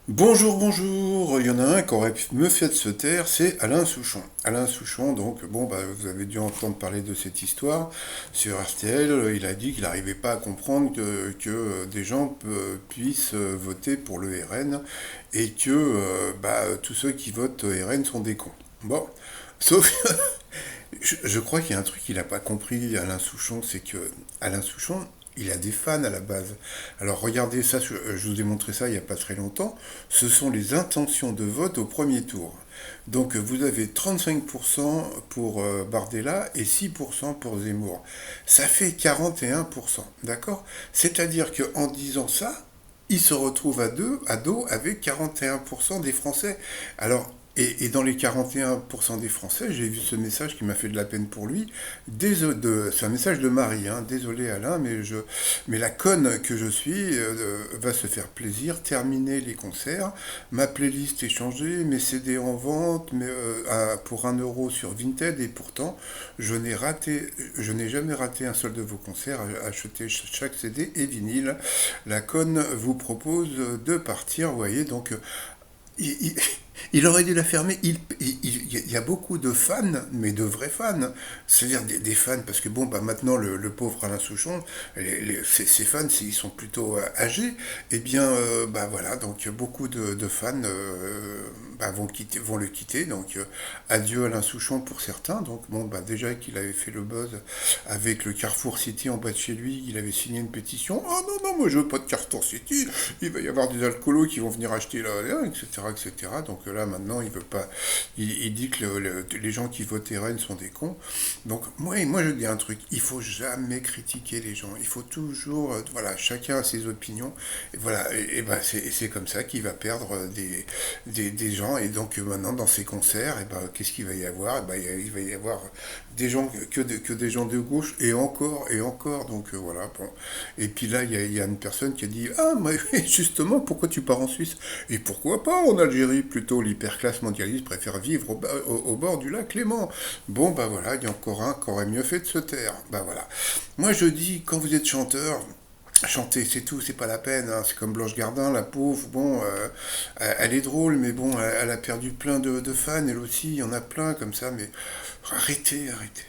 Bonjour, bonjour. Il y en a un qui aurait pu me faire de se taire, c'est Alain Souchon. Alain Souchon, donc, bon, bah, vous avez dû entendre parler de cette histoire sur RTL. Il a dit qu'il n'arrivait pas à comprendre que des gens puissent voter pour le RN et que tous ceux qui votent RN sont des cons. Bon, sauf je crois qu'il y a un truc qu'il n'a pas compris, Alain Souchon, c'est que Alain Souchon, il a des fans à la base. Alors regardez ça, je vous ai montré ça il n'y a pas très longtemps. Ce sont les intentions de vote au premier tour. Donc vous avez 35% pour Bardella et 6% pour Zemmour. Ça fait 41%, d'accord? C'est-à-dire qu'en disant ça, il se retrouve à dos avec 41% des Français. Alors, et dans les 41% des Français, j'ai vu ce message qui m'a fait de la peine pour lui. C'est un message de Marie, hein. Désolé Alain, mais la conne que je suis va se faire plaisir, terminer les concerts. Ma playlist est changée, mes CD en vente pour 1 euro sur Vinted, et pourtant, je n'ai jamais raté un seul de vos concerts, acheté chaque CD et vinyle. La conne vous propose de partir, vous voyez, donc il, il- il aurait dû la fermer. Il y a beaucoup de fans, mais de vrais fans. C'est-à-dire des fans, parce que bon, bah maintenant, le pauvre Alain Souchon, ses fans, ils sont plutôt âgés. Eh bien, bah voilà, donc beaucoup de fans vont le quitter. Donc, adieu Alain Souchon pour certains. Donc, bon, bah déjà qu'il avait fait le buzz avec le Carrefour City en bas de chez lui, il avait signé une pétition. Oh non, non, moi je veux pas de Carrefour City, il va y avoir des alcoolos qui vont venir acheter là, etc., etc. Donc là, maintenant, il veut pas. Il dit que les gens qui votent RN sont des cons. Donc, moi, je dis un truc, il faut jamais critiquer les gens. Il faut toujours. Voilà, chacun a ses opinions. Et voilà, et ben, c'est comme ça qu'il va perdre des gens. Et donc, maintenant, dans ses concerts, et ben, qu'est-ce qu'il va y avoir? Eh ben, il va y avoir des gens que des gens de gauche, et encore, et encore. Donc, voilà, bon. Et puis là, il y a une personne qui a dit: Ah, mais justement, pourquoi tu pars en Suisse? Et pourquoi pas en Algérie? Plutôt, l'hyperclasse mondialiste préfère vivre au bord du lac Léman. Bon, bah voilà, il y a encore un qui aurait mieux fait de se taire. Bah voilà. Moi, je dis, quand vous êtes chanteur, chanter, c'est tout, c'est pas la peine, hein. C'est comme Blanche Gardin, la pauvre. Bon, elle est drôle, mais bon, elle a perdu plein de fans, elle aussi, il y en a plein comme ça. Mais arrêtez, arrêtez.